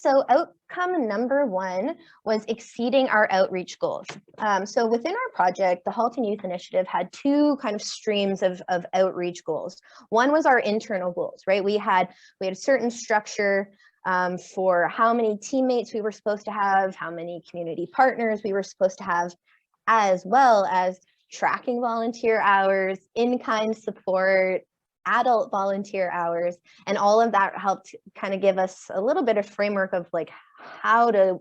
So outcome number one was exceeding our outreach goals. So within our project, the Halton Youth Initiative had two kind of streams of outreach goals. One was our internal goals, right? We had a certain structure for how many teammates we were supposed to have, how many community partners we were supposed to have, as well as tracking volunteer hours, in-kind support, adult volunteer hours, and all of that helped kind of give us a little bit of framework of like how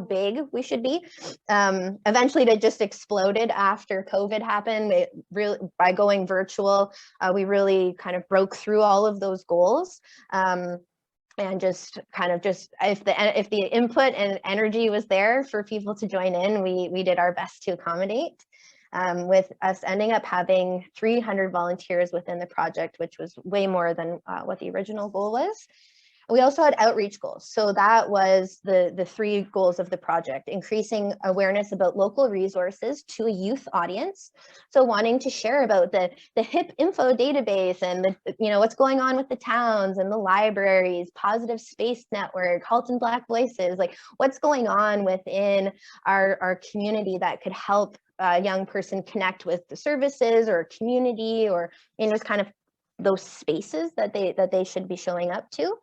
big we should be. Eventually it just exploded after COVID happened. It really, by going virtual, we really kind of broke through all of those goals. And just if the input and energy was there for people to join in, we did our best to accommodate. With us ending up having 300 volunteers within the project, which was way more than what the original goal was. We also had outreach goals. So that was the three goals of the project: increasing awareness about local resources to a youth audience. So wanting to share about the HIP info database and what's going on with the towns and the libraries, Positive Space Network, Halton Black Voices, like what's going on within our community that could help a young person connect with the services or community, or just kind of those spaces that they should be showing up to.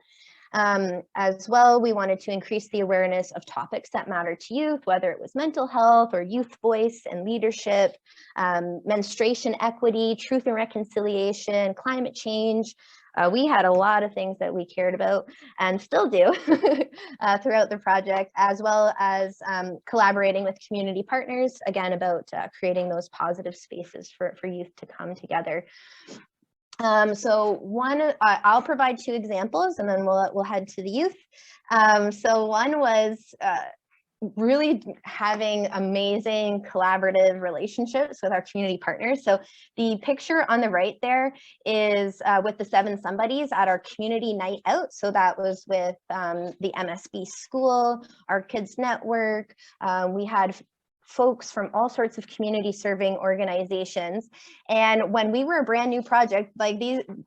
As well, we wanted to increase the awareness of topics that matter to youth, whether it was mental health or youth voice and leadership, menstruation equity, truth and reconciliation, climate change. We had a lot of things that we cared about and still do throughout the project, as well as collaborating with community partners, again, about creating those positive spaces for youth to come together. So one, I'll provide two examples and then we'll head to the youth. So one was really having amazing collaborative relationships with our community partners. So the picture on the right there is with the 7 Somebodies at our community night out. So that was with the MSB school, our kids network. We had folks from all sorts of community serving organizations. And when we were a brand new project, like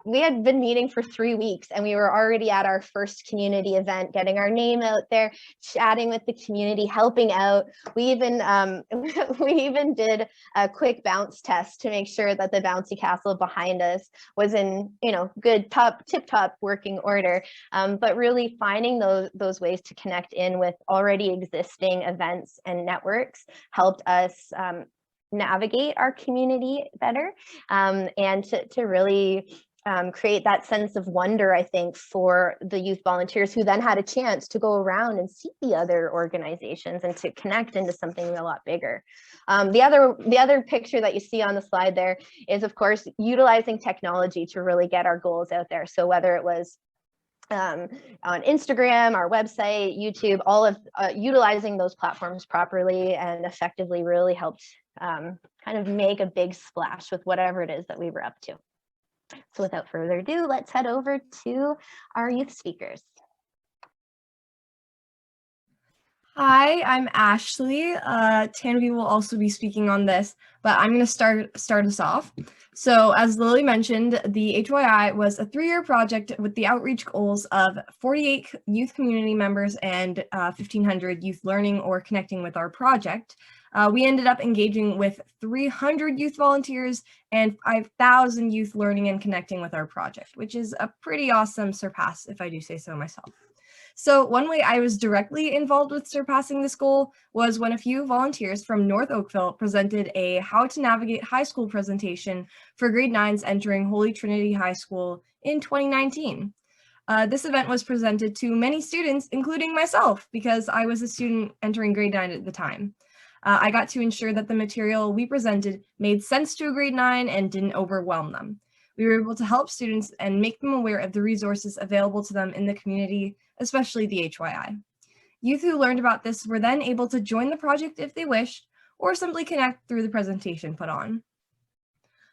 we had been meeting for 3 weeks and we were already at our first community event, getting our name out there, chatting with the community, helping out. We even did a quick bounce test to make sure that the bouncy castle behind us was in, good tip-top working order. But really finding those ways to connect in with already existing events and networks helped us navigate our community better, and to really create that sense of wonder, I think, for the youth volunteers who then had a chance to go around and see the other organizations and to connect into something a lot bigger. The other picture that you see on the slide there is, of course, utilizing technology to really get our goals out there. So whether it was on Instagram, our website, YouTube, all of utilizing those platforms properly and effectively really helped kind of make a big splash with whatever it is that we were up to. So without further ado, let's head over to our youth speakers. Hi, I'm Ashley. Tanvi will also be speaking on this, but I'm going to start us off. So as Lily mentioned, the HYI was a 3-year project with the outreach goals of 48 youth community members and 1,500 youth learning or connecting with our project. We ended up engaging with 300 youth volunteers and 5,000 youth learning and connecting with our project, which is a pretty awesome surpass, if I do say so myself. So one way I was directly involved with surpassing this goal was when a few volunteers from North Oakville presented a How to Navigate High School presentation for grade 9s entering Holy Trinity High School in 2019. This event was presented to many students, including myself, because I was a student entering grade 9 at the time. I got to ensure that the material we presented made sense to a grade 9 and didn't overwhelm them. We were able to help students and make them aware of the resources available to them in the community, especially the HYI. Youth who learned about this were then able to join the project if they wished, or simply connect through the presentation put on.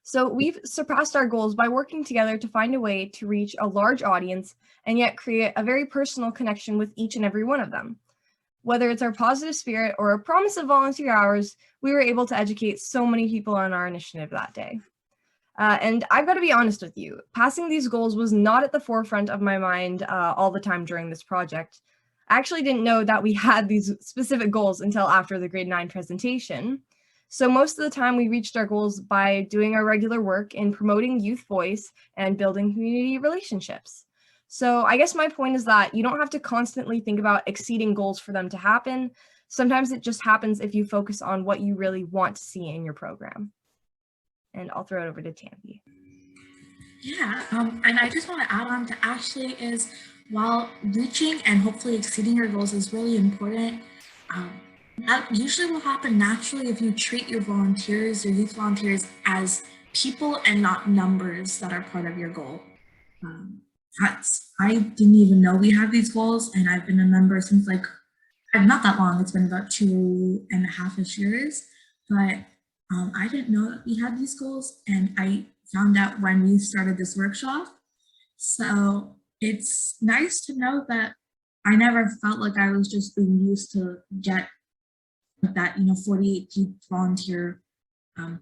So we've surpassed our goals by working together to find a way to reach a large audience and yet create a very personal connection with each and every one of them. Whether it's our positive spirit or a promise of volunteer hours, we were able to educate so many people on our initiative that day. And I've got to be honest with you, passing these goals was not at the forefront of my mind all the time during this project. I actually didn't know that we had these specific goals until after the grade 9 presentation. So most of the time we reached our goals by doing our regular work in promoting youth voice and building community relationships. So I guess my point is that you don't have to constantly think about exceeding goals for them to happen. Sometimes it just happens if you focus on what you really want to see in your program. And I'll throw it over to Tammy. Yeah, and I just want to add on to Ashley is while reaching and hopefully exceeding your goals is really important, that usually will happen naturally if you treat your volunteers, your youth volunteers, as people and not numbers that are part of your goal. I didn't even know we had these goals, and I've been a member since not that long. It's been about 2.5-ish years, but I didn't know that we had these goals, and I found out when we started this workshop. So it's nice to know that I never felt like I was just being used to get that 48 volunteer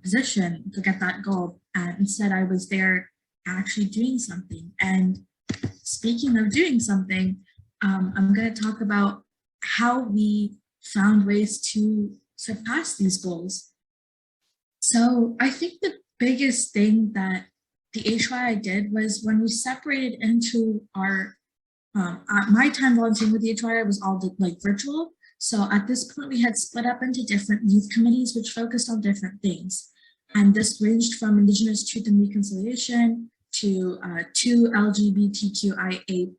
position to get that goal, and instead I was there actually doing something. And speaking of doing something, I'm going to talk about how we found ways to surpass these goals. So I think the biggest thing that the HYI did was when we separated into our, my time volunteering with the HYI was all virtual. So at this point we had split up into different youth committees which focused on different things. And this ranged from Indigenous Truth and Reconciliation to 2 LGBTQIA+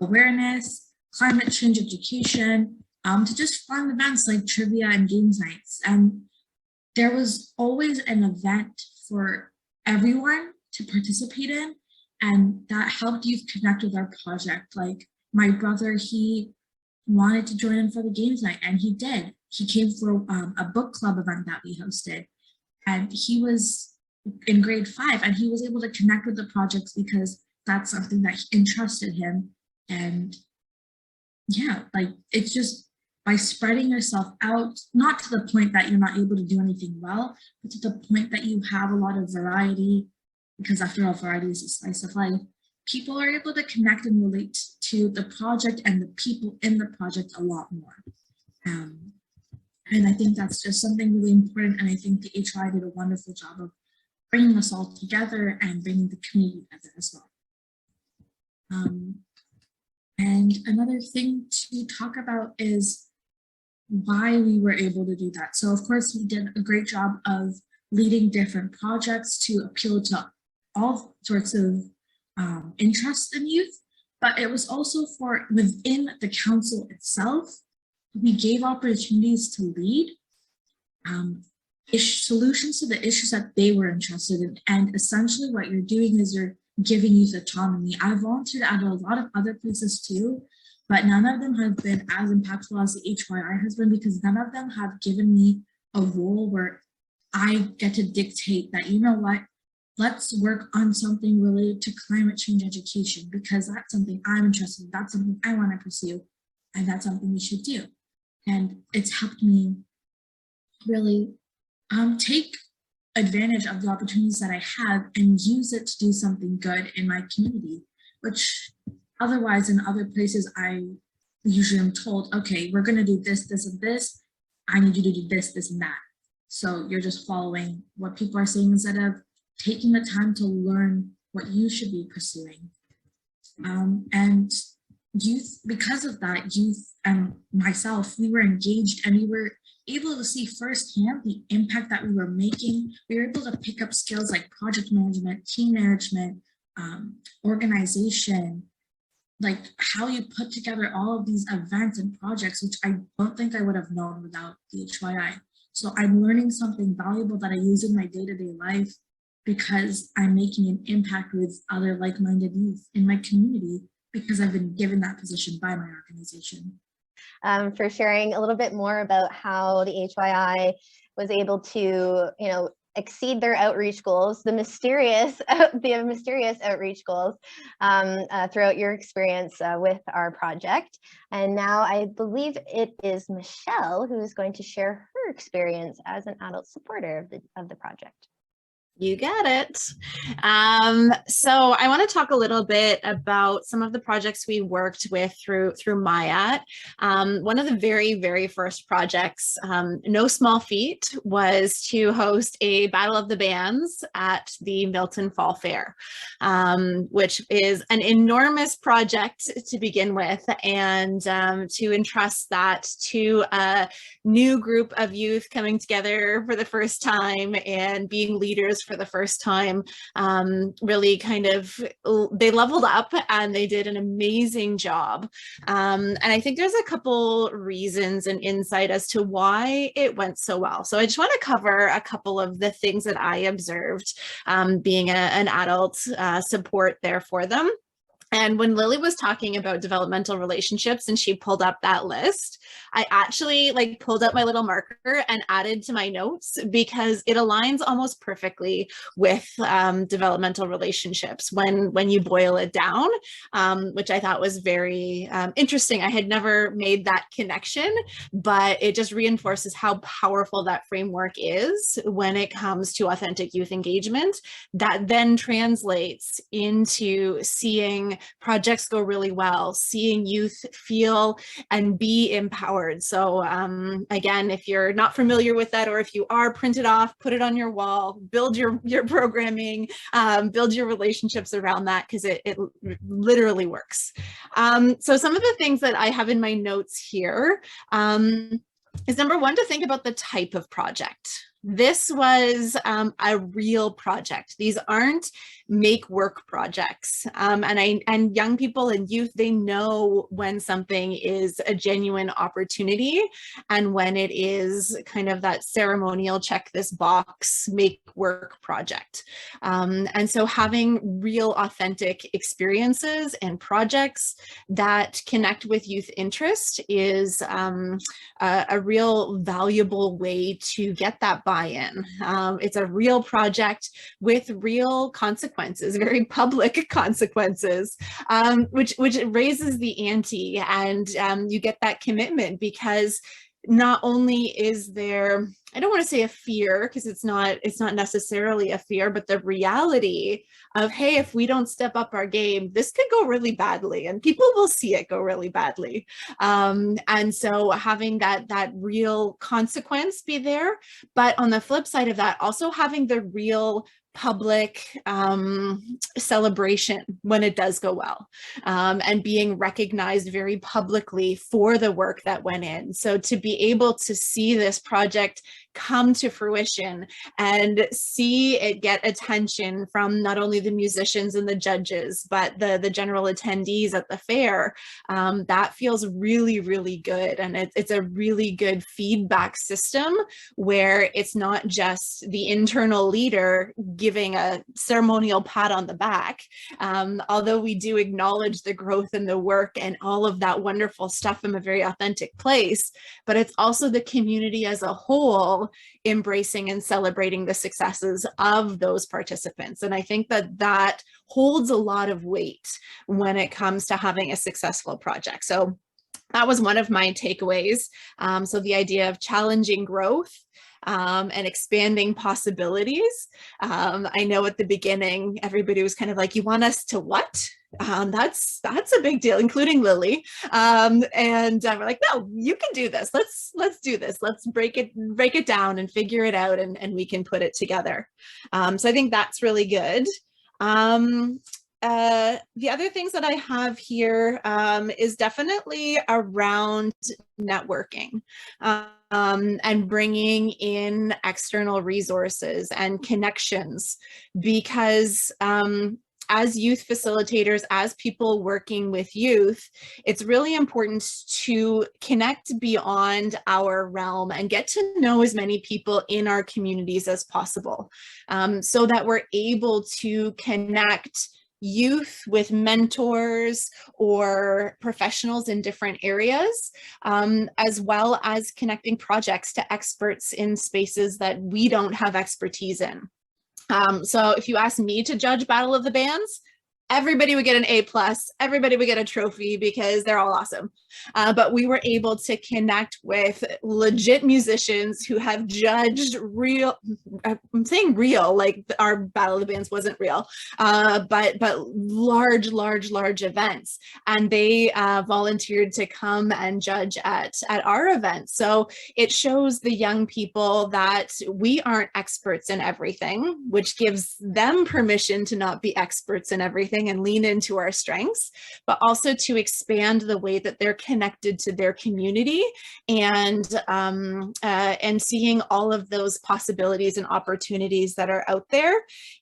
awareness, climate change education, to just fun events like trivia and games nights. And there was always an event for everyone to participate in, and that helped youth connect with our project. Like my brother, he wanted to join in for the games night, and he did. He came for a book club event that we hosted, and he was in grade 5, and he was able to connect with the projects because that's something that interested him. And yeah, it's just by spreading yourself out, not to the point that you're not able to do anything well, but to the point that you have a lot of variety, because after all, variety is a slice of life. People are able to connect and relate to the project and the people in the project a lot more. And I think that's just something really important. And I think the HY did a wonderful job of bringing us all together and bringing the community together as well. And another thing to talk about is why we were able to do that. So of course, we did a great job of leading different projects to appeal to all sorts of interests in youth, but it was also for within the council itself. We gave opportunities to lead solutions to the issues that they were interested in. And essentially what you're doing is you're giving youth autonomy. I volunteered at a lot of other places too, but none of them have been as impactful as the HYI has been, because none of them have given me a role where I get to dictate that, you know what, let's work on something related to climate change education, because that's something I'm interested in, that's something I want to pursue, and that's something we should do. And it's helped me really take advantage of the opportunities that I have and use it to do something good in my community, which otherwise in other places I usually am told, okay, we're going to do this, this, and this. I need you to do this, this, and that. So you're just following what people are saying instead of taking the time to learn what you should be pursuing. And youth, because of that, youth and myself, we were engaged and we were able to see firsthand the impact that we were making. We were able to pick up skills like project management, team management, organization, like how you put together all of these events and projects, which I don't think I would have known without the HYI. So I'm learning something valuable that I use in my day-to-day life because I'm making an impact with other like-minded youth in my community because I've been given that position by my organization. For sharing a little bit more about how the HYI was able to, exceed their outreach goals, the mysterious outreach goals throughout your experience with our project. And now I believe it is Michelle who is going to share her experience as an adult supporter of the project. You got it. So I want to talk a little bit about some of the projects we worked with through MIAT. One of the very first projects, no small feat, was to host a Battle of the Bands at the Milton Fall Fair, which is an enormous project to begin with, and to entrust that to a new group of youth coming together for the first time and being leaders for the first time, really kind of, they leveled up and they did an amazing job. And I think there's a couple reasons and insight as to why it went so well. So I just want to cover a couple of the things that I observed, being an adult support there for them. And when Lily was talking about developmental relationships and she pulled up that list, I actually pulled up my little marker and added to my notes because it aligns almost perfectly with developmental relationships when you boil it down, which I thought was very interesting. I had never made that connection, but it just reinforces how powerful that framework is when it comes to authentic youth engagement. That then translates into seeing projects go really well, seeing youth feel and be empowered. So again, if you're not familiar with that, or if you are, print it off, put it on your wall, build your programming, build your relationships around that, because it literally works. So some of the things that I have in my notes here is number one, to think about the type of project. This was a real project. These aren't make work projects. And young people and youth, they know when something is a genuine opportunity and when it is kind of that ceremonial check this box make work project. And so having real authentic experiences and projects that connect with youth interest is a real valuable way to get that buy-in. It's a real project with real consequences, very public consequences, which raises the ante, and you get that commitment, because not only is there, I don't want to say a fear, because it's not necessarily a fear, but the reality of, hey, if we don't step up our game, this could go really badly, and people will see it go really badly. And so having that real consequence be there, but on the flip side of that, also having the real public celebration when it does go well, and being recognized very publicly for the work that went in. So to be able to see this project come to fruition and see it get attention from not only the musicians and the judges, but the general attendees at the fair, that feels really, really good. And it's a really good feedback system where it's not just the internal leader giving a ceremonial pat on the back, although we do acknowledge the growth and the work and all of that wonderful stuff from a very authentic place, but it's also the community as a whole embracing and celebrating the successes of those participants. And I think that holds a lot of weight when it comes to having a successful project. So that was one of my takeaways. So the idea of challenging growth and expanding possibilities. I know at the beginning, everybody was kind of like, you want us to what? That's a big deal, including Lily. And we're like, no, you can do this. Let's do this. Let's break it down and figure it out, and we can put it together. So I think that's really good. The other things that I have here is definitely around networking, and bringing in external resources and connections, because as youth facilitators, as people working with youth, it's really important to connect beyond our realm and get to know as many people in our communities as possible, so that we're able to connect youth with mentors or professionals in different areas, as well as connecting projects to experts in spaces that we don't have expertise in. So if you ask me to judge Battle of the Bands, everybody would get an A+, everybody would get a trophy because they're all awesome. But we were able to connect with legit musicians who have judged real, I'm saying real, like our Battle of the Bands wasn't real, but large events. And they volunteered to come and judge at our event. So it shows the young people that we aren't experts in everything, which gives them permission to not be experts in everything and lean into our strengths, but also to expand the way that they're connected to their community and seeing all of those possibilities and opportunities that are out there.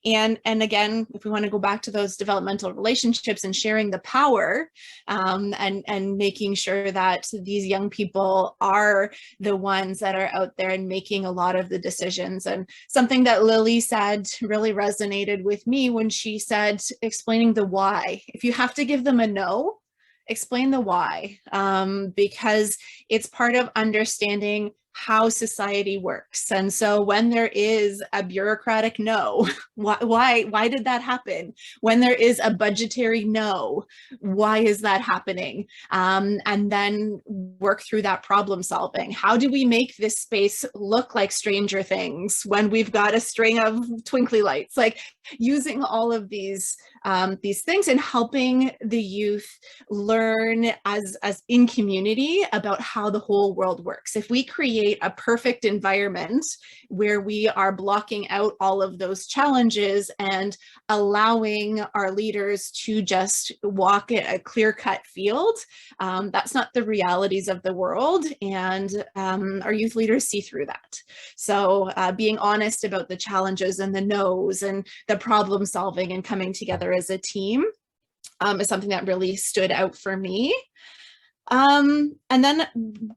And again, if we want to go back to those developmental relationships and sharing the power and making sure that these young people are the ones that are out there and making a lot of the decisions. And something that Lily said really resonated with me when she said, explaining the why. If you have to give them a no, explain the why, because it's part of understanding how society works. And so when there is a bureaucratic no, why did that happen? When there is a budgetary no, why is that happening? And then work through that problem solving. How do we make this space look like Stranger Things when we've got a string of twinkly lights? Like using all of these things and helping the youth learn as in community about how the whole world works. If we create a perfect environment where we are blocking out all of those challenges and allowing our leaders to just walk a clear-cut field, that's not the realities of the world, and our youth leaders see through that. So being honest about the challenges and the no's and the problem solving and coming together as a team is something that really stood out for me. And then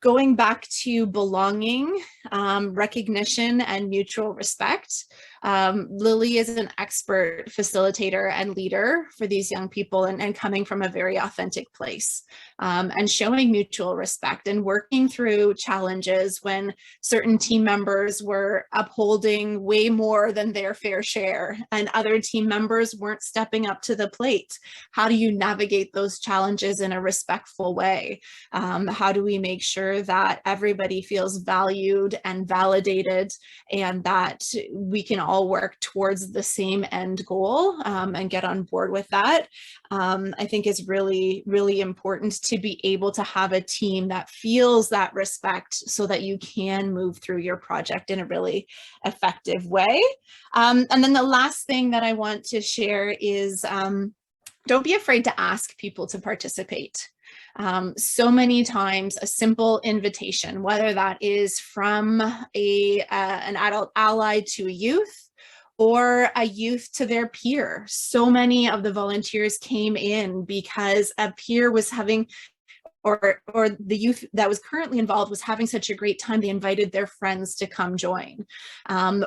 going back to belonging, recognition, and mutual respect. Lily is an expert facilitator and leader for these young people and coming from a very authentic place and showing mutual respect and working through challenges when certain team members were upholding way more than their fair share and other team members weren't stepping up to the plate. How do you navigate those challenges in a respectful way? How do we make sure that everybody feels valued and validated and that we can all work towards the same end goal and get on board with that? I think is really, really important to be able to have a team that feels that respect so that you can move through your project in a really effective way. And then the last thing that I want to share is don't be afraid to ask people to participate. So many times a simple invitation, whether that is from an adult ally to a youth or a youth to their peer. So many of the volunteers came in because a peer was having or the youth that was currently involved was having such a great time, they invited their friends to come join.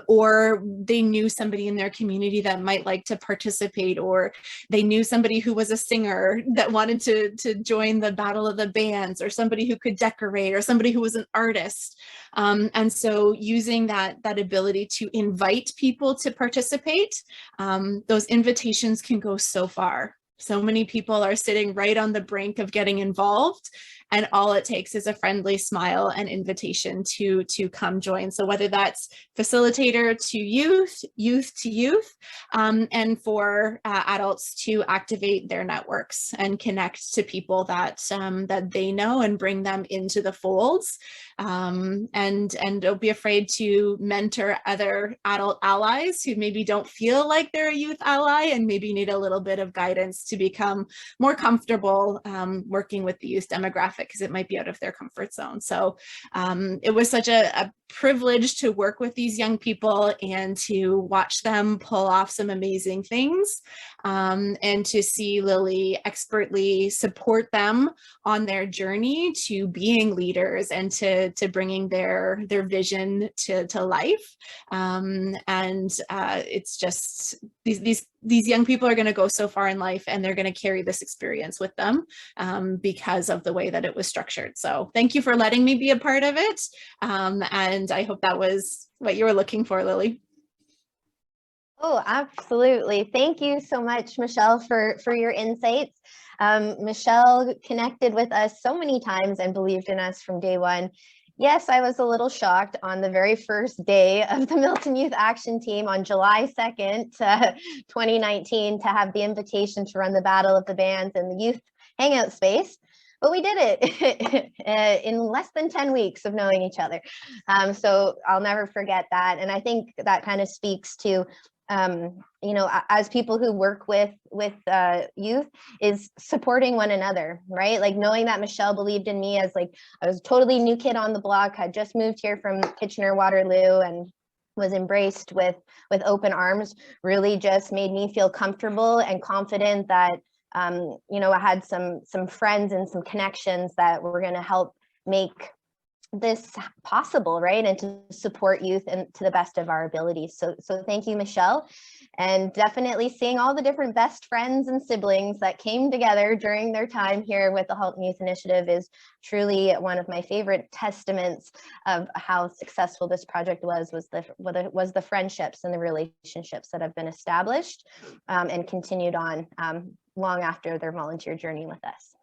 Or they knew somebody in their community that might like to participate, or they knew somebody who was a singer that wanted to join the Battle of the Bands, or somebody who could decorate, or somebody who was an artist. And so using that ability to invite people to participate, those invitations can go so far. So many people are sitting right on the brink of getting involved, and all it takes is a friendly smile and invitation to come join. So whether that's facilitator to youth, youth to youth, and for adults to activate their networks and connect to people that they know and bring them into the folds. And don't be afraid to mentor other adult allies who maybe don't feel like they're a youth ally and maybe need a little bit of guidance to become more comfortable working with the youth demographic, because it might be out of their comfort zone. So it was such a privilege to work with these young people and to watch them pull off some amazing things, and to see Lily expertly support them on their journey to being leaders and to bringing their vision to life. It's just these young people are going to go so far in life, and they're going to carry this experience with them because of the way that it was structured. So thank you for letting me be a part of it. And I hope that was what you were looking for, Lily. Oh, absolutely. Thank you so much, Michelle, for your insights. Michelle connected with us so many times and believed in us from day one. Yes, I was a little shocked on the very first day of the Milton Youth Action Team on July 2nd, 2019, to have the invitation to run the Battle of the Bands in the youth hangout space. But we did it in less than 10 weeks of knowing each other. So I'll never forget that. And I think that kind of speaks to you know, as people who work with youth, is supporting one another, right? Like knowing that Michelle believed in me as like, I was a totally new kid on the block, had just moved here from Kitchener-Waterloo, and was embraced with open arms, really just made me feel comfortable and confident that, you know, I had some friends and some connections that were going to help make this possible, right? And to support youth and to the best of our abilities. So thank you, Michelle. And definitely seeing all the different best friends and siblings that came together during their time here with the Halton Youth Initiative is truly one of my favorite testaments of how successful this project was the friendships and the relationships that have been established and continued on long after their volunteer journey with us.